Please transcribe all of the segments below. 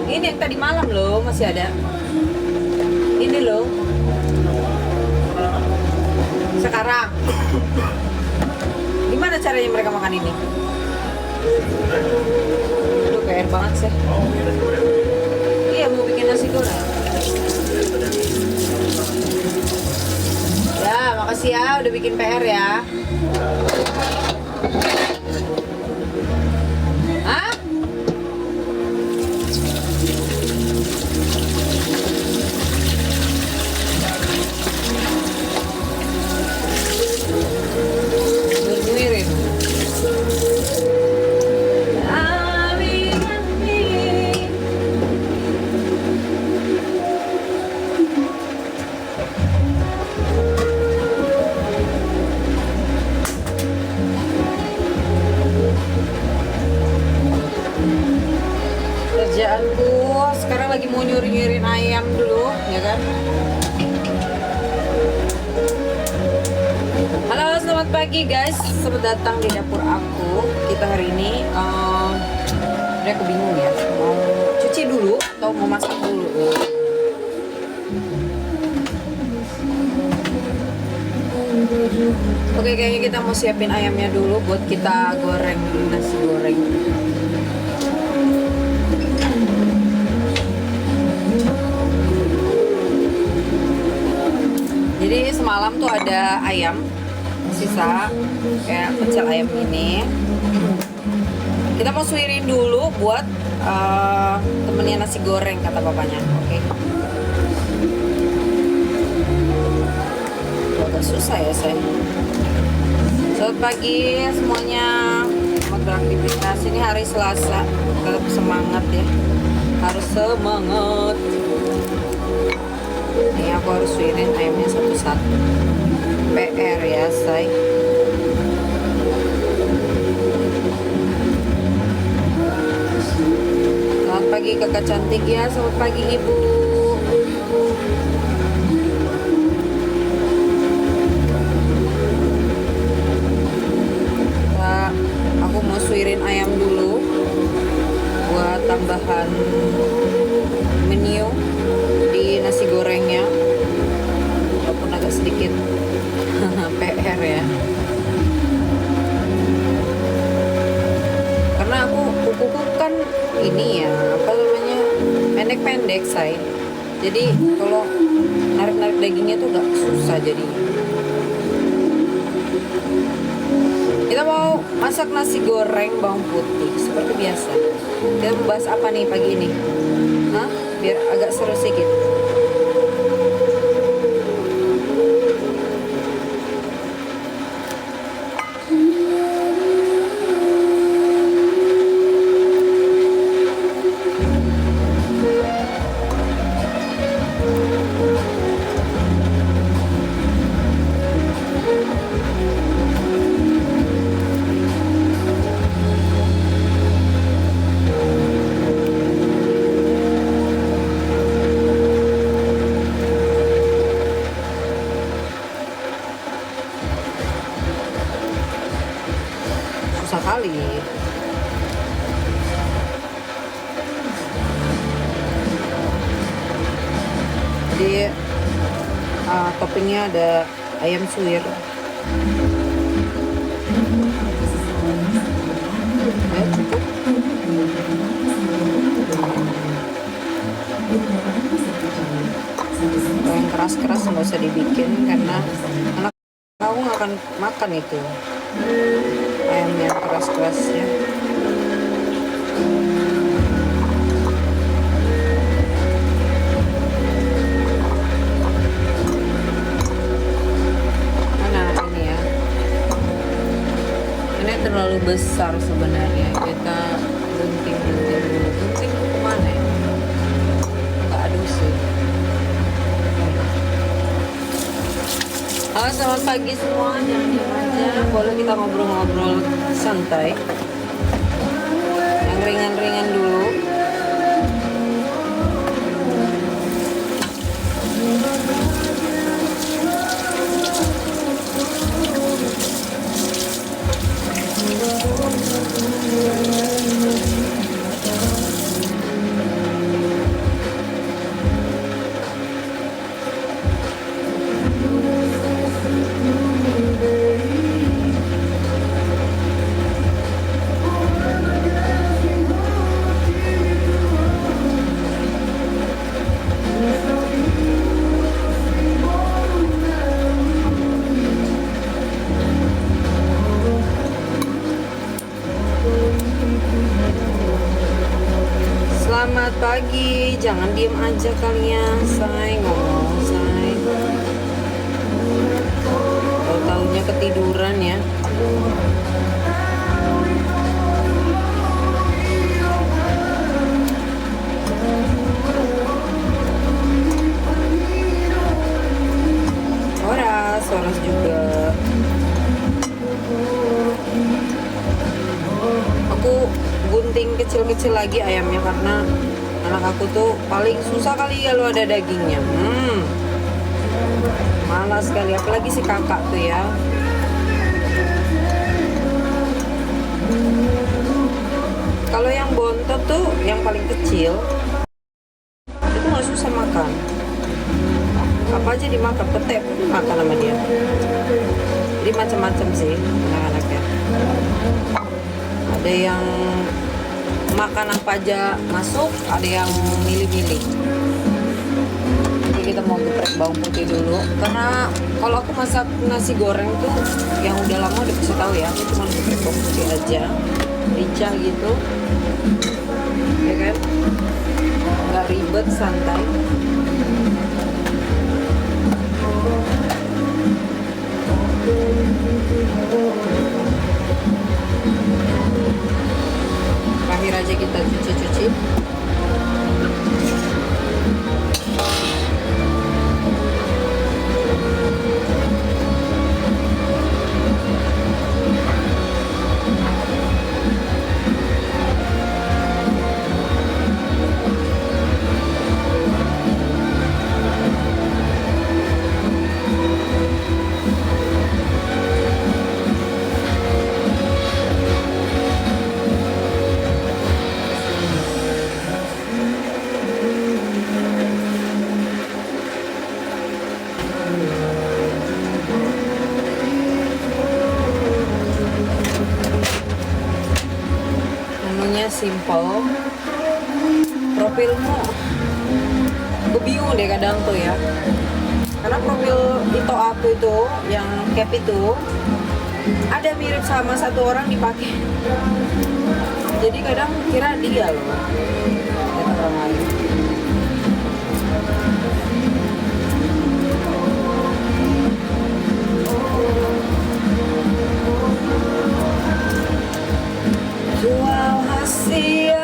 Ini yang tadi malam loh, masih ada. Ini loh. Sekarang. Gimana caranya mereka makan ini? Aduh, PR banget sih. Iya, mau bikin nasi goreng. Ya, makasih ya udah bikin PR ya. Hah? Nyirin. Kerjaanku sekarang lagi mau nyuri-nyurin ayam dulu, ya kan? Halo, selamat pagi guys. Selamat datang di dapur aku. Kita hari ini, aku bingung ya. Mau cuci dulu atau mau masak dulu? Oke, kayaknya kita mau siapin ayamnya dulu buat kita goreng nasi goreng. Jadi semalam tuh ada ayam sisa kayak pecel ayam ini. Kita mau suirin dulu buat temennya nasi goreng kata papanya. Oke. Agak susah ya saya. Selamat pagi semuanya. Selamat beraktivitas. Ini hari Selasa. Tetap semangat ya. Harus semangat. Ini aku harus suirin ayamnya satu-satu. PR ya say. Selamat pagi kakak cantik ya. Selamat pagi ibu. Nah, aku mau suirin ayam dulu buat tambahan menu di nasi gorengnya, walaupun agak sedikit PR ya, karena kuku kan ini ya apa namanya pendek-pendek say, jadi kalau narik-narik dagingnya tuh gak susah. Jadi kita mau masak nasi goreng bawang putih seperti biasa. Kita membahas apa nih pagi ini? Hah? Biar agak seru sedikit. Susah kali. Jadi toppingnya ada ayam suwir. Cukup. Yang keras-keras nggak usah dibikin karena anak aku nggak akan makan itu. Ayam yang keras-keras ya. Mana ini ya? Ini terlalu besar sebenarnya. Kita gunting-gunting dulu. Gunting kemana ya? Nggak ada sih. Halo, selamat pagi semua. Jangan aja, boleh kita ngobrol-ngobrol santai. Yang ringan-ringan dulu. Selamat pagi, jangan diem aja kalian, say ngomong say. Tahu-taunya ketiduran ya. Soras juga. Aku gunting kecil-kecil lagi ayamnya karena anak aku tuh paling susah kali kalau ada dagingnya. Malas sekali, apalagi si kakak tuh ya. Kalau yang bontot tuh yang paling kecil itu nggak susah makan. Apa aja dimakan, petek pun dimakan sama dia. Jadi macam-macam sih anak-anaknya. Ada yang makan apa aja masuk, ada yang milih-milih. Jadi kita mau geprek bawang putih dulu, karena kalau aku masak nasi goreng tuh yang udah lama udah bisa tahu ya, aku cuma geprek bawang putih aja, rica gitu, ya kan? Nggak ribet, santai. Terakhir aja kita cuci-cuci. Simple. Profilmu gue bingung deh kadang tuh ya, karena profil itu aku itu yang cap itu ada mirip sama satu orang dipakai, jadi kadang kira dia loh lihat orang lain. Jual hasil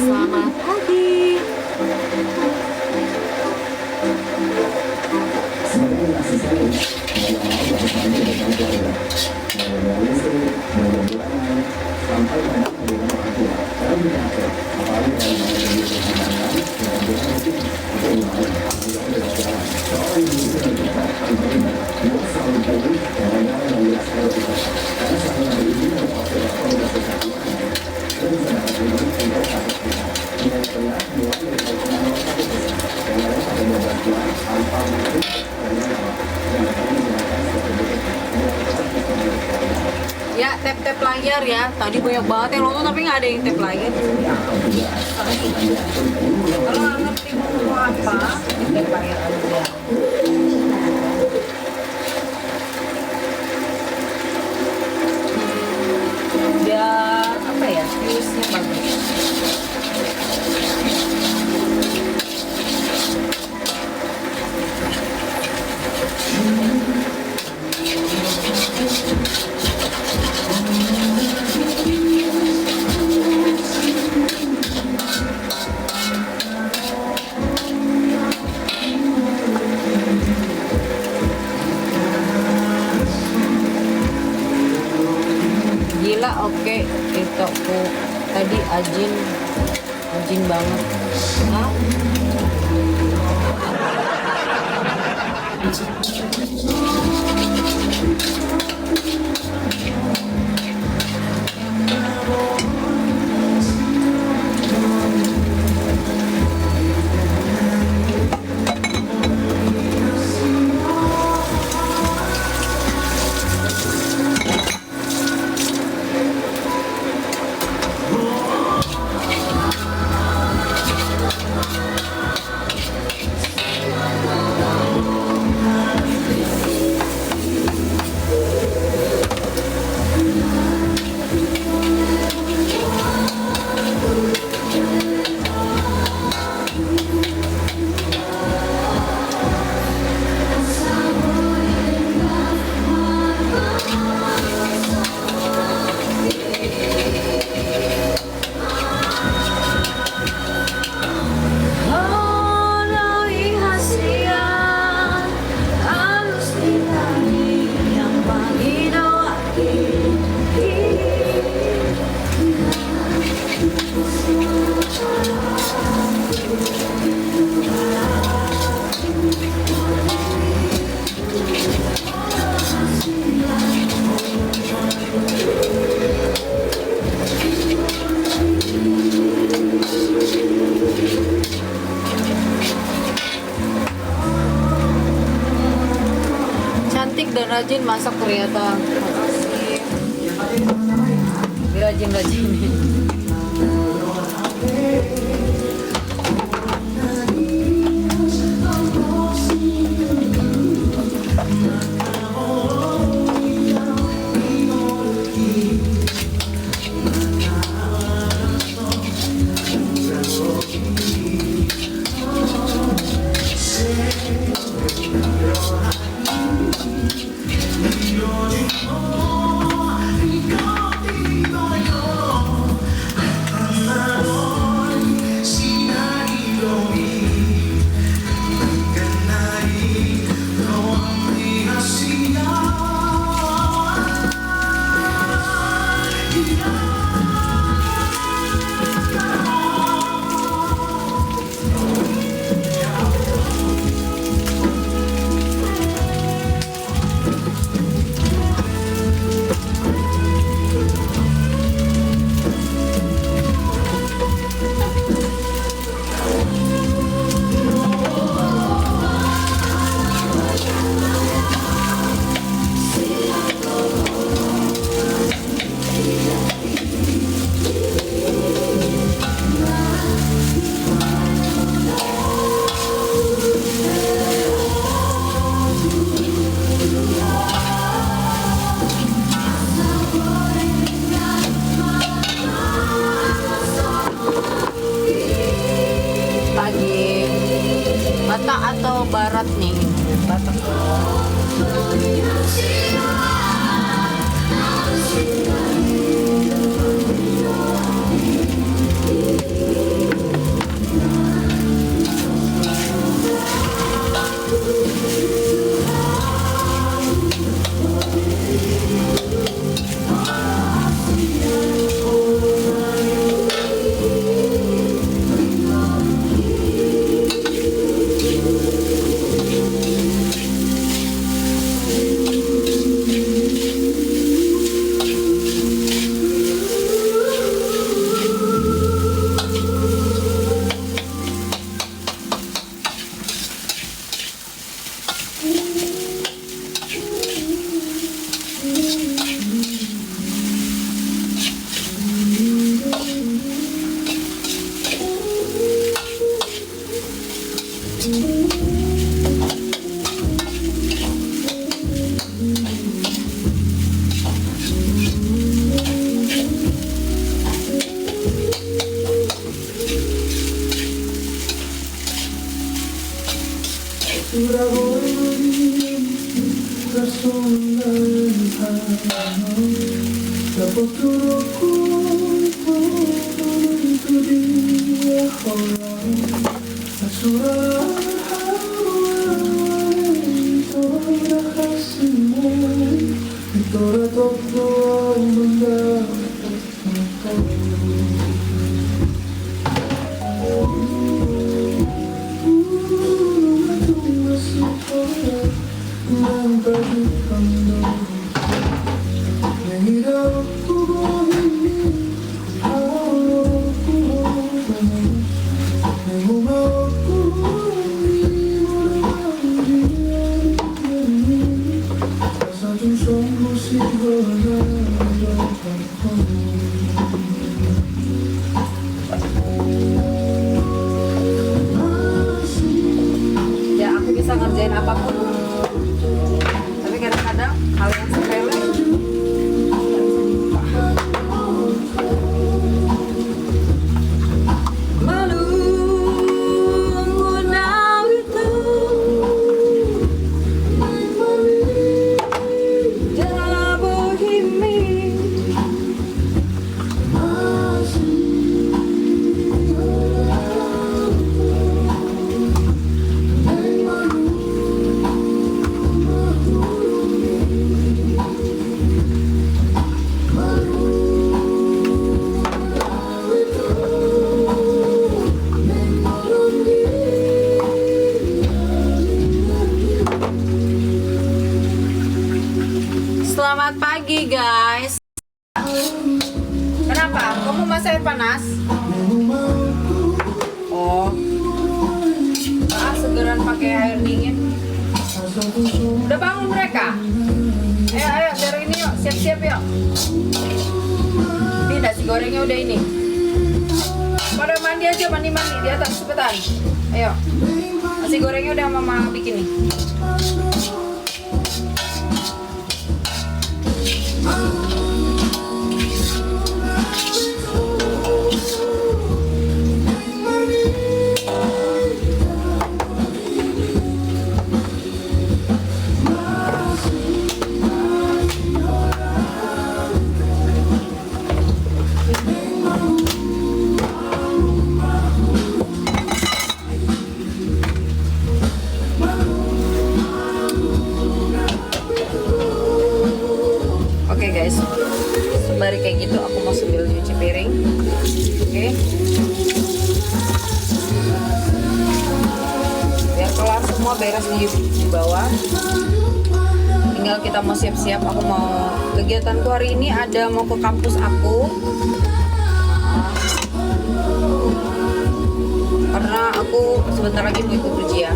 Selamat pagi. Ya, tap-tap layar ya. Tadi banyak banget yang nonton tapi nggak ada yang tap layar. Kalau nggak ngerti mau apa, tap layar aja. Ya, apa ya? Viewsnya bagus. Gila, oke, itu aku tadi ajin banget. Hah? Dan rajin masak ternyata. Makasih. Rajin-rajin. Ya aku bisa ngerjain apapun, tapi kadang-kadang hal yang sepele malu mengenal itu jalan bohemi. Selamat pagi guys. Kenapa? Kamu masak air panas? Oh, segeran pakai air dingin. Udah bangun mereka? Ayo dari ini yuk, siap-siap yuk. Ini nasi gorengnya udah ini. Pada mandi aja, mandi-mandi di atas cepetan. Ayo, nasi gorengnya udah mama bikin nih. Oke guys, sembari kayak gitu aku mau sambil nyuci piring. Oke. Biar kelar semua beres di bawah. Tinggal kita mau siap-siap. Aku mau kegiatanku hari ini ada mau ke kampus aku. Karena aku sebentar lagi mau ikut ujian.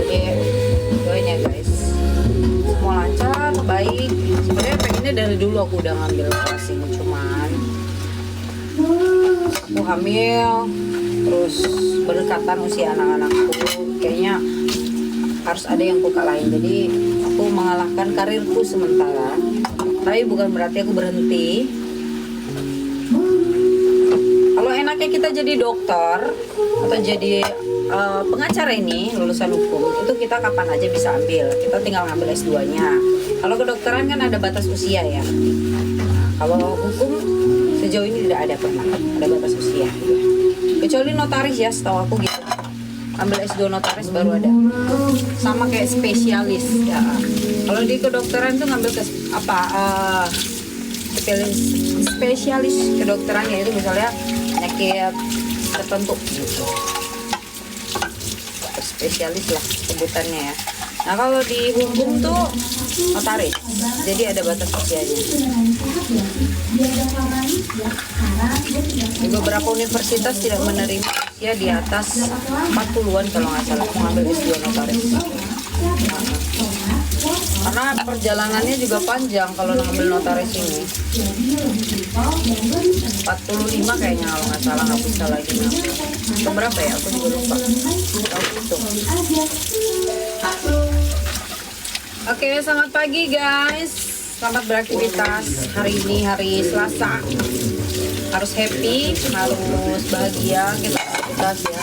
Jadi doain ya guys. Semua lancar, baik. Sebenarnya pengennya dari dulu aku udah ngambil kelas ini, cuman aku hamil, terus berdekatan usia anak-anakku, kayaknya harus ada yang aku kalahin. Jadi aku mengalahkan karirku sementara, tapi bukan berarti aku berhenti. Kalau enaknya kita jadi dokter atau jadi pengacara ini lulusan hukum, itu kita kapan aja bisa ambil, kita tinggal ngambil S2-nya. Kalau kedokteran kan ada batas usia ya. Kalau hukum sejauh ini tidak ada pernah ada batas usia. Kecuali notaris ya, setahu aku gitu. Ambil S2 notaris baru ada. Sama kayak spesialis ya. Kalau di kedokteran tuh ngambil ke spesialis kedokteran ya, itu misalnya penyakit tertentu gitu. Spesialis lah sebutannya ya. Nah kalau di hukum tuh notaris, jadi ada batas usianya. Di beberapa universitas tidak menerima usia di atas 40-an kalau nggak salah mengambil S2 notaris. Karena perjalanannya juga panjang kalau ngambil notaris ini. 45 kayaknya kalau nggak salah, nggak bisa lagi. Berapa ya? Aku juga lupa. Oke, selamat pagi guys. Selamat beraktivitas. Hari ini hari Selasa. Harus happy, harus bahagia kita aktivitas ya.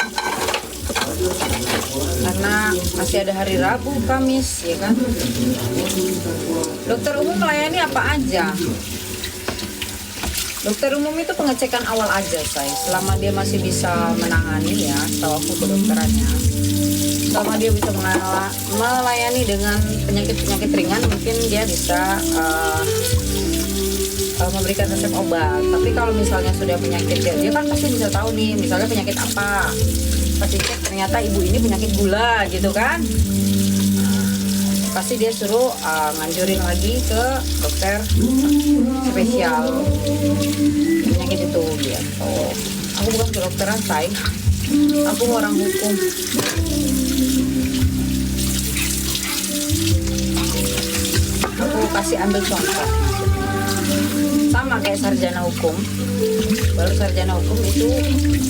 karena masih ada hari Rabu, Kamis, ya kan. Dokter umum melayani apa aja? Dokter umum itu pengecekan awal aja, say. Selama dia masih bisa menangani, ya, setahu aku kedokterannya, selama dia bisa melayani dengan penyakit-penyakit ringan, mungkin dia bisa memberikan resep obat. Tapi kalau misalnya sudah penyakit, dia kan pasti bisa tahu nih, misalnya penyakit apa. Pasti cek, ternyata ibu ini penyakit gula, gitu kan. Pasti dia suruh nganjurin lagi ke dokter spesial penyakit itu gitu. Aku bukan kedokteran, say. Aku orang hukum. Aku kasih ambil contoh. Sama kayak sarjana hukum. Baru sarjana hukum itu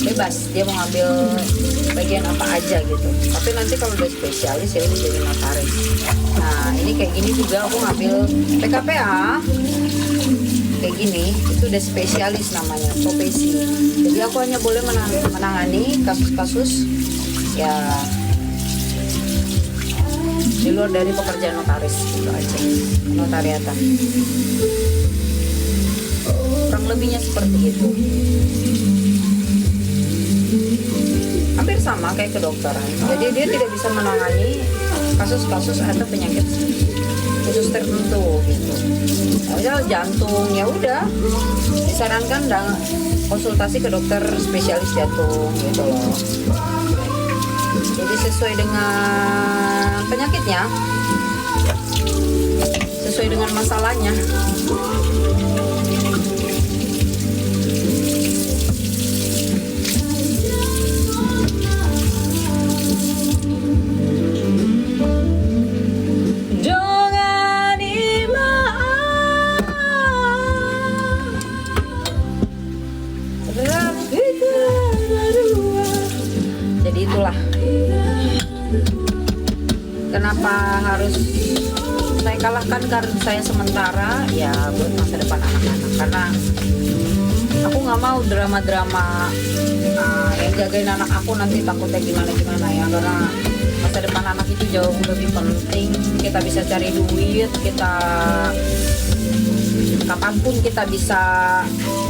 bebas, dia mau ngambil bagian apa aja gitu. Tapi nanti kalau udah spesialis ya udah jadi notaris. Nah ini kayak gini juga aku ngambil PKPA kayak gini, itu udah spesialis namanya, profesi. Jadi aku hanya boleh menangani kasus-kasus ya di luar dari pekerjaan notaris gitu aja, notariatan. Kurang lebihnya seperti itu. Hampir sama kayak kedokteran. Jadi dia tidak bisa menangani kasus-kasus atau penyakit khusus tertentu gitu. Misal jantung, ya udah disarankan konsultasi ke dokter spesialis jantung gitu loh. Jadi sesuai dengan penyakitnya, sesuai dengan masalahnya. Itulah kenapa harus saya kalahkan karena saya sementara ya buat masa depan anak-anak, karena aku nggak mau drama-drama yang jagain anak aku nanti takutnya gimana ya, karena masa depan anak itu jauh lebih penting. Kita bisa cari duit, kita kapanpun kita bisa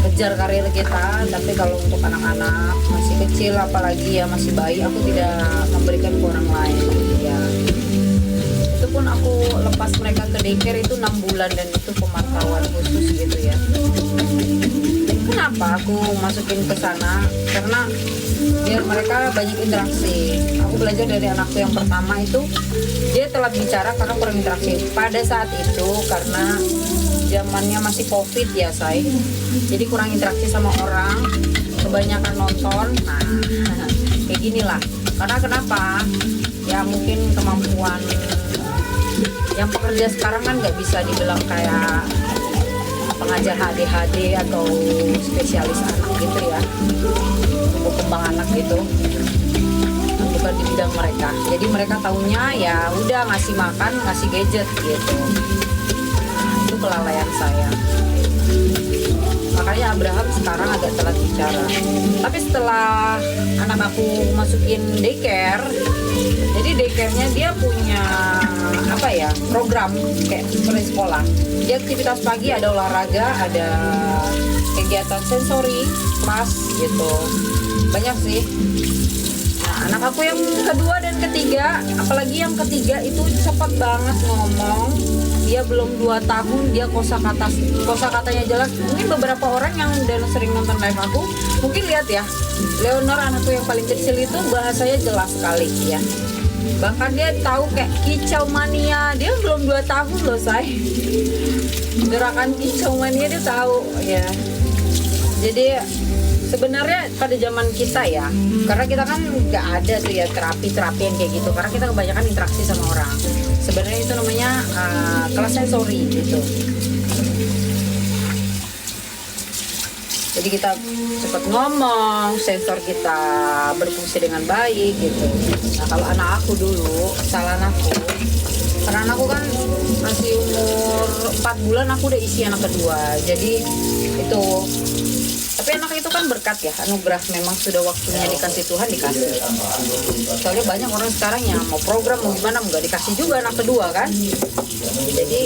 kejar karir kita, tapi kalau untuk anak-anak masih kecil, apalagi ya masih bayi, aku tidak memberikan ke orang lain ya. Itu pun aku lepas mereka ke daycare itu 6 bulan dan itu pemantauan khusus gitu ya. Kenapa aku masukin ke sana? Karena biar mereka banyak interaksi. Aku belajar dari anakku yang pertama itu, dia telat bicara karena kurang interaksi. Pada saat itu karena zamannya masih COVID ya, say. Jadi kurang interaksi sama orang, kebanyakan nonton. Nah, kayak gini lah. Karena kenapa? Ya mungkin kemampuan yang pekerja sekarang kan nggak bisa dibilang kayak pengajar HDHD atau spesialis anak gitu ya, tumbuh kembang anak gitu, bukan di bidang mereka. Jadi mereka taunya ya udah ngasih makan, ngasih gadget gitu. Nah, itu kelalaian saya. Makanya Abraham sekarang agak telat bicara. Tapi setelah anak aku masukin daycare, jadi daycare-nya dia punya apa ya, program kayak seperti sekolah. Di aktivitas pagi ada olahraga, ada kegiatan sensori, kelas gitu. Banyak sih. Nah, anak aku yang kedua dan ketiga, apalagi yang ketiga itu cepat banget ngomong. Dia belum 2 tahun, dia kosakatanya jelas. Mungkin beberapa orang yang udah sering nonton live aku mungkin lihat ya, Leonor anakku yang paling kecil itu bahasanya jelas sekali ya. Bahkan dia tahu kayak kicau mania, dia belum 2 tahun loh, say. Gerakan kicau mania dia tahu ya. Jadi sebenarnya pada zaman kita ya, karena kita kan nggak ada tuh ya terapi yang kayak gitu, karena kita kebanyakan interaksi sama orang. Sebenarnya itu namanya kelas sensori gitu. Jadi kita cepat ngomong, sensor kita berfungsi dengan baik gitu. Nah kalau anak aku dulu, kesalahan aku, karena anakku kan masih umur 4 bulan aku udah isi anak kedua. Jadi itu, tapi anak itu kan berkat ya, anugerah. Memang sudah waktunya dikasih Tuhan, dikasih. Soalnya banyak orang sekarang yang mau program mau gimana nggak dikasih juga anak kedua kan. Jadi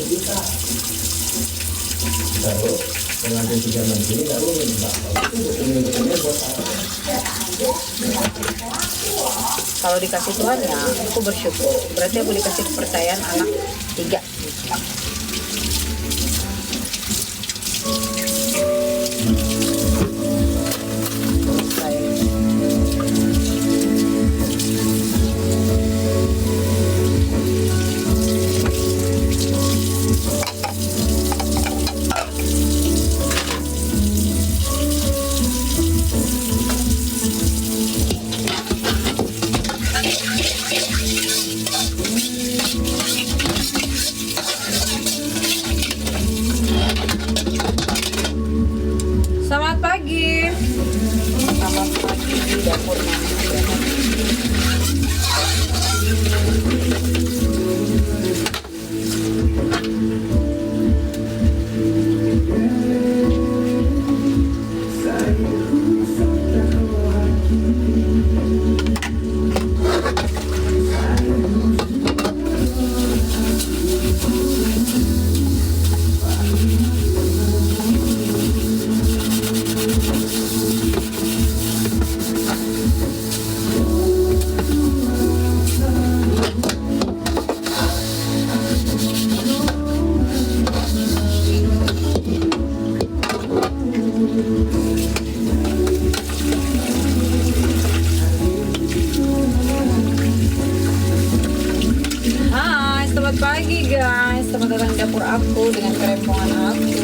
kalau dikasih Tuhan ya aku bersyukur. Berarti aku dikasih kepercayaan anak 3. Selamat pagi. Selamat pagi di dapur Mama. Selamat pagi guys, selamat datang di dapur aku dengan kerempongan aku.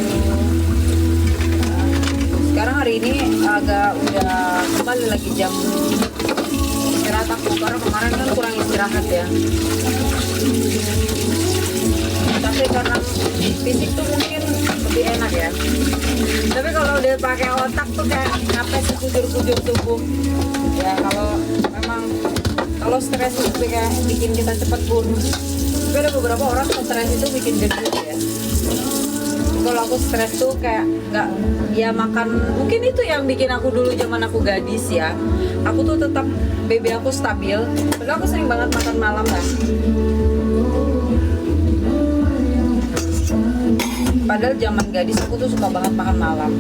Sekarang hari ini agak udah kembali lagi jam istirahat aku, karena kemarin kan kurang istirahat ya. Tapi karena fisik tuh mungkin lebih enak ya. Tapi kalau udah pakai otak tuh kayak ngapain sih kujur-kujur tubuh. Ya kalau stres itu kayak bikin kita cepat kurus. Tapi ada beberapa orang stres itu bikin gendut ya. Kalau aku stres tuh kayak nggak, ya makan, mungkin itu yang bikin aku dulu zaman aku gadis ya. Aku tuh tetap BB aku stabil. Padahal aku sering banget makan malam kan. Padahal zaman gadis aku tuh suka banget makan malam.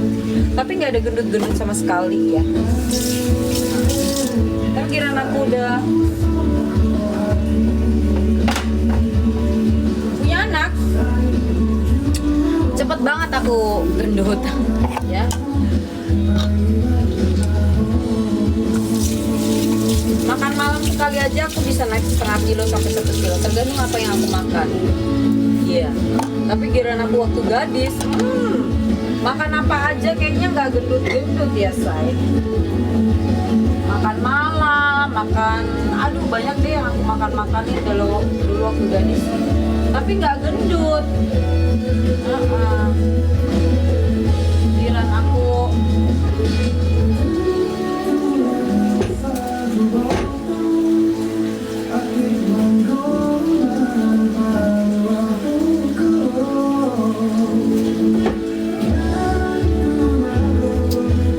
Tapi nggak ada gendut-gendut sama sekali ya. Tapi kirain aku udah cepet banget aku gendut ya. Makan malam sekali aja aku bisa naik setengah kilo sampai 1 kilo, tergantung apa yang aku makan. Iya. Tapi kirain aku waktu gadis, makan apa aja kayaknya nggak gendut-gendut ya say. Makan malam, aduh banyak deh yang aku makan-makanin dulu waktu gadis. Tapi nggak gendut. Pikiran aku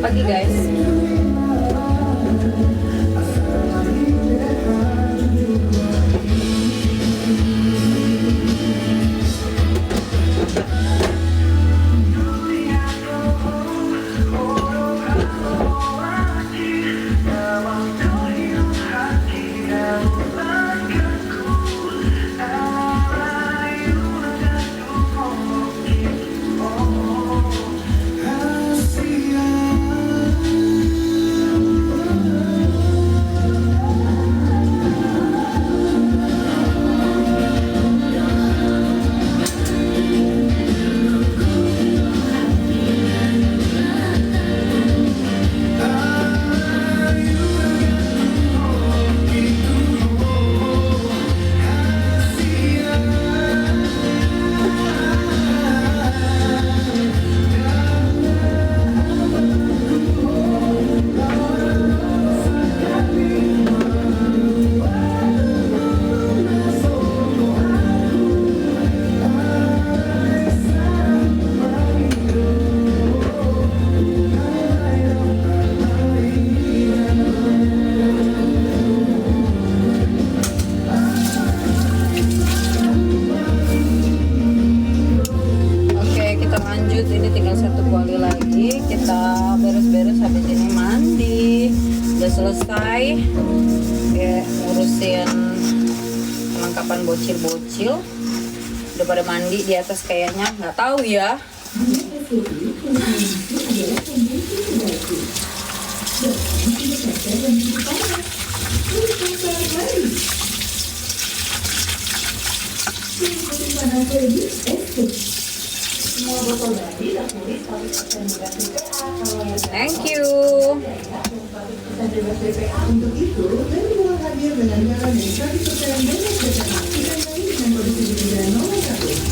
pagi guys. kayak ngurusin perlengkapan bocil-bocil. Udah pada mandi di atas kayaknya, nggak tahu ya. Thank you. Untuk itu, dari buah hadir dengan garam dari 100% banyak BPA dan lain dengan kondisi kebijakan nomor 1.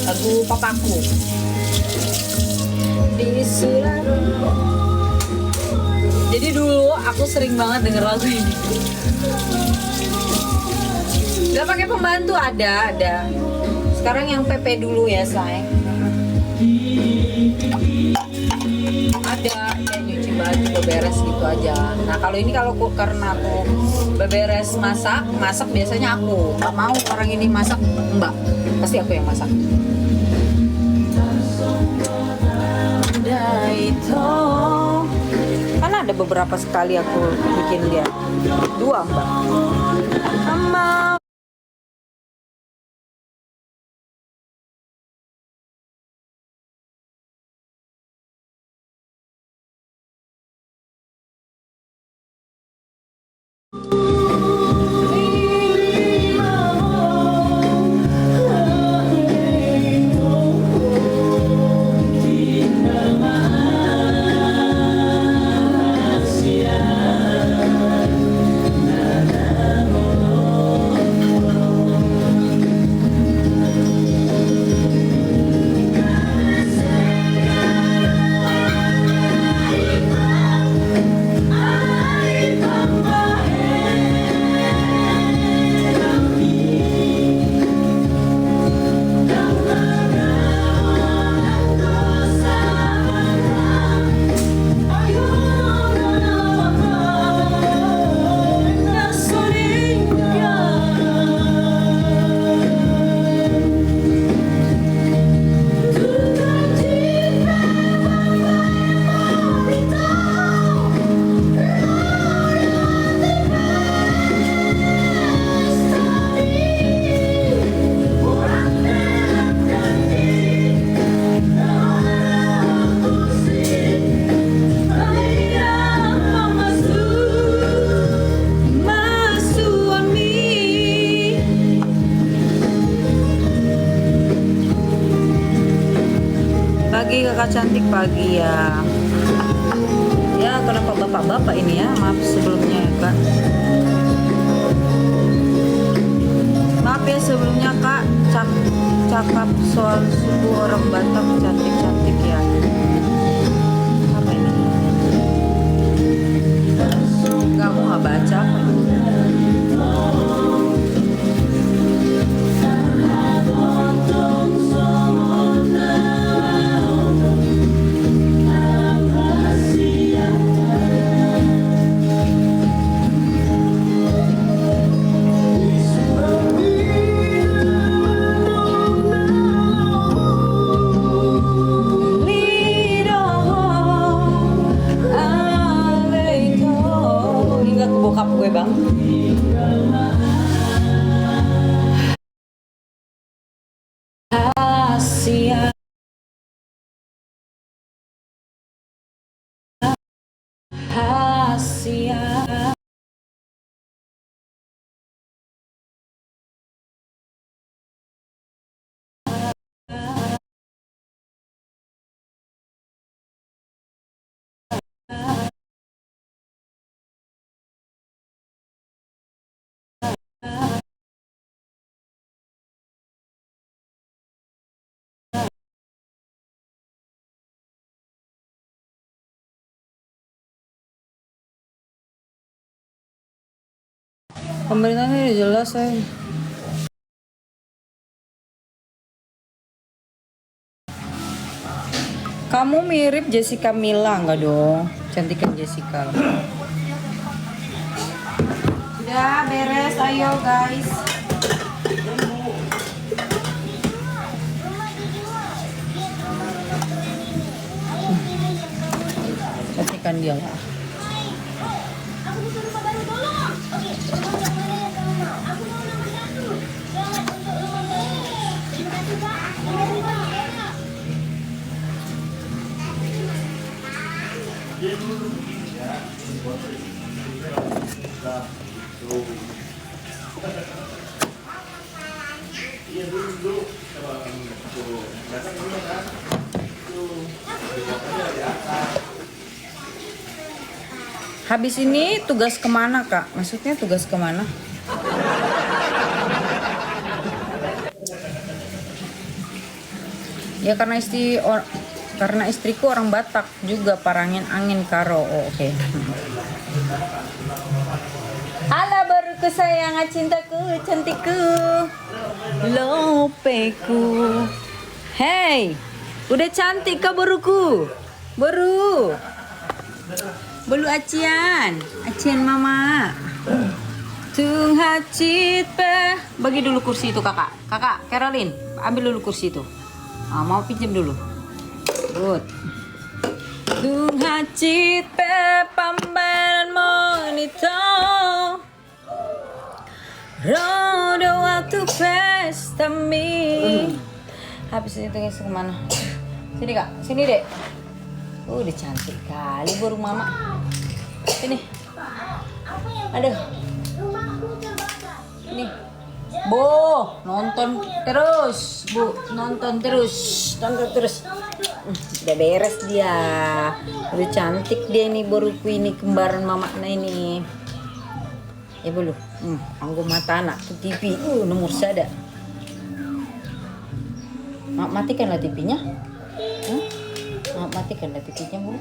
Lagu papaku di surat. Jadi dulu aku sering banget denger lagu ini. Gak pakai pembantu, ada. Sekarang yang PP dulu ya sayang. Ada kayak nyuci baju, beberes gitu aja. Nah kalau ini karena aku beberes masak biasanya aku. Gak mau orang ini masak, mbak, pasti aku yang masak. Karena ada beberapa sekali aku bikin dia 2 mbak sama. Pagi kakak cantik, pagi ya. Ya kenapa bapak-bapak ini ya, maaf sebelumnya ya kak. Maaf ya sebelumnya kak, cakap soal suku orang Batak cantik-cantik ya. Apa ini? Kamu nggak baca apa ini? Bokap gue bang. Asia, Asia. Pemerintahnya jelas Kamu mirip Jessica Mila nggak dong? Cantikan Jessica. Sudah beres, ayo guys. Cantikan dia lah. Habis ini tugas kemana kak? Maksudnya tugas kemana? Ya karena istriku orang Batak juga, parangin angin karo. Oh, oke. Halo baruku sayang, cintaku, cantikku, lopeku. Hey, udah cantik kah baruku? Baru acian mama. Tung hacit pe. Bagi dulu kursi itu kakak. Kakak Caroline, ambil dulu kursi itu. Mau pinjam dulu. Good. Tung hacit pe pambaran monito. Roda waktu pesta mi. Habis itu guys kemana? Sini kak, sini dek. Udah cantik kali burung mama. Sini. Aduh. Ini. Bu, nonton terus. Bu, nonton terus. Udah beres dia. Udah cantik dia nih buruku ini, kembaran mama ini. Ya belum. Anggo mata anak tuh TV. Nomor sada. Matikanlah TV-nya. Matikanlah TV-nya bu.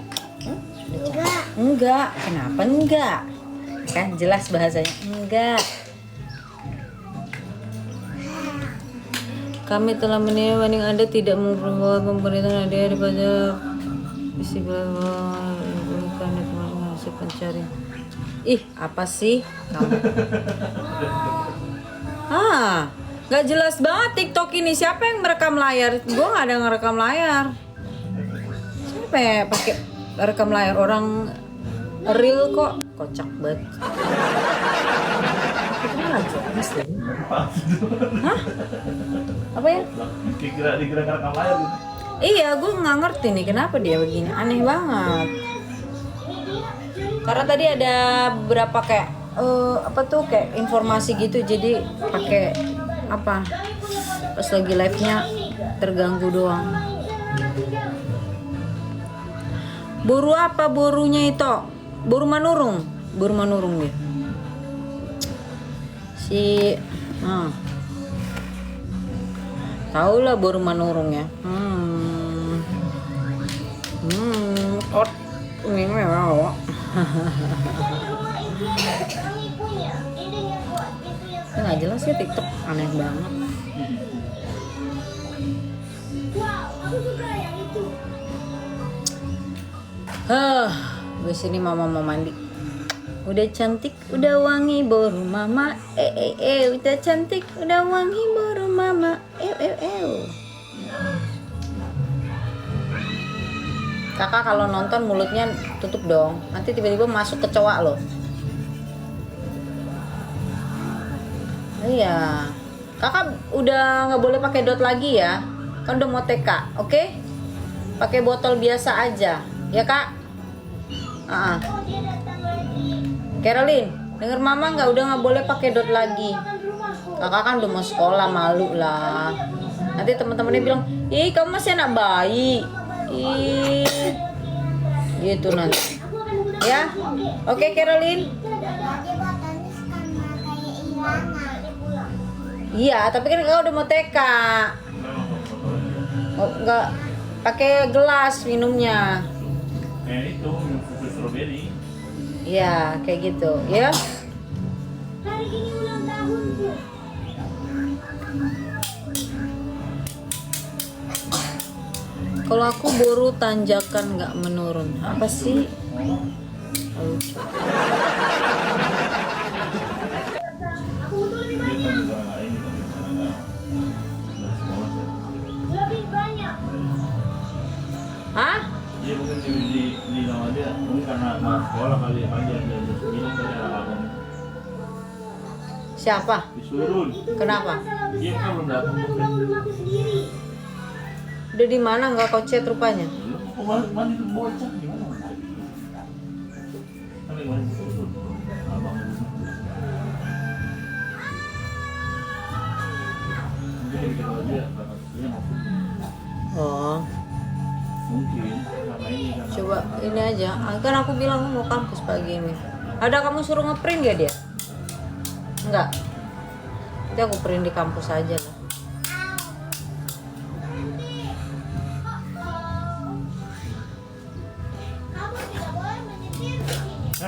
Enggak. Kenapa enggak? Kan jelas bahasanya enggak. Kami telah menilai banding Anda tidak memperbaiki pemerintahan ada daripada isi bahwa karena kemarin hasil pencarian. Ih, apa sih kamu? Nggak jelas banget TikTok ini. Siapa yang merekam layar? Gue nggak ada ngerekam layar. Siapa ya pakai rekam layar? Orang real kok, kocak banget. Hah? Apa ya? Dikira rekam layar gitu. Iya, gue nggak ngerti nih kenapa dia begini. Aneh banget. Karena tadi ada beberapa kayak kayak informasi gitu, jadi pakai apa? Pas lagi live-nya terganggu doang. Buru apa burunya itu? Buru manurung dia. Tahu lah buru manurung ya. Ini memang. Nggak jelas ya TikTok, aneh banget. Di sini mama mau mandi. Udah cantik, udah wangi boru mama. Udah cantik, udah wangi boru mama. Kakak kalau nonton mulutnya tutup dong. Nanti tiba-tiba masuk ke cowok loh. Iya. Kakak udah nggak boleh pakai dot lagi ya. Kan udah mau TK, oke? Pakai botol biasa aja, ya kak? Caroline, denger mama nggak? Udah nggak boleh pakai dot lagi. Kakak kan udah mau sekolah, malu lah. Nanti teman-temannya bilang, ih kamu masih anak bayi. Gitu nanti. Ya, oke Caroline. Iya, tapi kan kakak udah mau TK. Nggak pakai gelas minumnya. Itu minum susu strawberry. Iya, kayak gitu, ya. Kalau aku buru tanjakan nggak menurun. Apa sih? Lucu. Lebih banyak. Hah? Iya mungkin di nama dia mungkin karena sekolah kali aja dia bilang tadi anak abang Siapa? disuruh. Kenapa? Iya kan belum datang mungkin. Udah di mana? Nggak kau chat rupanya? Kemarin itu bocah gimana? Kan kemarin disuruh abang. Mungkin kita dia karena dia Oh, mungkin karena ini karena coba ini aja. Kan aku bilang mau kampus pagi ini. Ada kamu suruh ngeprint gak dia? Enggak. Nanti aku print di kampus aja lah.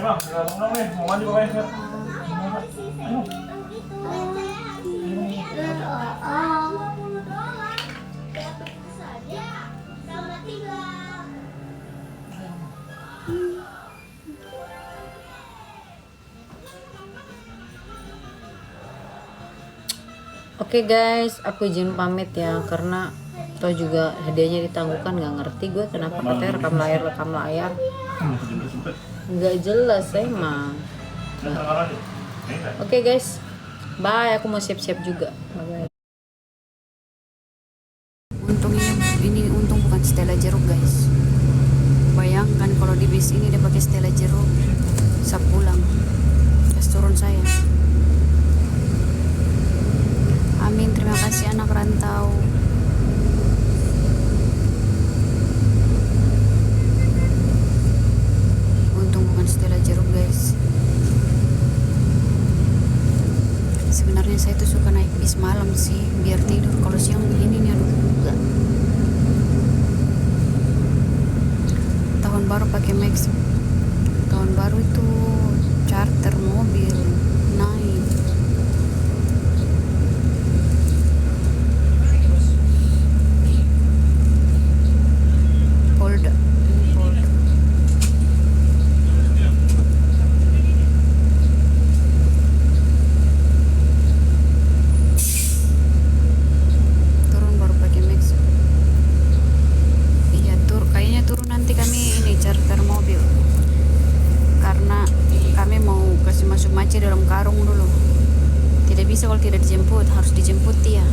bang, datang dong nih, mau mandi pokoknya. Ayo. Oke guys, aku izin pamit ya karena toh juga hadiahnya ditangguhkan, nggak ngerti gue kenapa katanya rekam layar nggak jelas emang. Oke guys, bye, aku mau siap-siap juga. Bye. Untung ini untung bukan Stella jeruk guys. Bayangkan kalau di bis ini dia pakai Stella jeruk, saya pulang, terus turun saya. Amin, terima kasih anak rantau. Untung bukan Stella jeruk guys. Sebenarnya saya tuh suka naik bis malam sih biar tidur. Kalau siang begini nih aduh enggak. Tahun baru pakai Max. Tahun baru itu charter mobil naik. Polda. Turun baru pakai Max. Iya kayaknya turun nanti kami ini charter mobil. Karena kami mau kasih masuk Maci dalam karung dulu. Tidak bisa kalau tidak dijemput, harus dijemput ya.